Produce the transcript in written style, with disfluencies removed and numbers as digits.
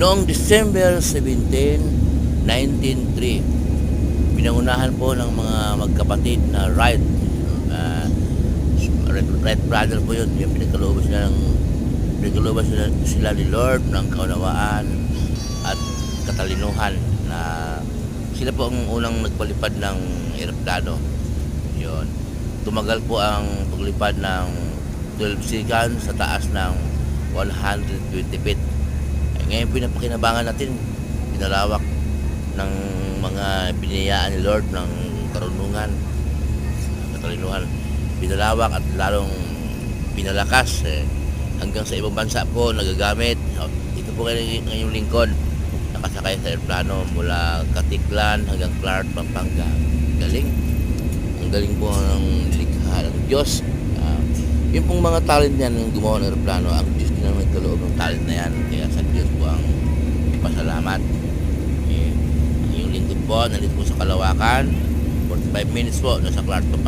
Noong December 17, 1903, pinangunahan po ng mga magkapatid na Wright, Wright brother po yun, yung pinagkalooban sila ni Lord ng kaunawaan at katalinuhan na sila po ang unang nagpalipad ng eroplano. Yun. Tumagal po ang paglipad ng 12 seconds sa taas ng 120 feet. Ngayon pinapakinabangan natin, pinalawak ng mga biniyayaan ni Lord ng karunungan, katalinuhan, pinalawak at lalong pinalakas hanggang sa ibang bansa po nagagamit. Ito po kayo ngayong lingkod, nakasakay sa aeroplano mula Katiklan hanggang Clark, Pampanga. Galing. Ang galing po ng likha ng Diyos. Yung pong mga talent yan ng gumawa ng aeroplano, ang Diyos din ang nagkaloob ng talent na yan. Kaya sa Diyos po ang pasalamat. Yung lingkod po, nandito po sa Kalawakan, 45 minutes po, nasa Clark, Pampanga.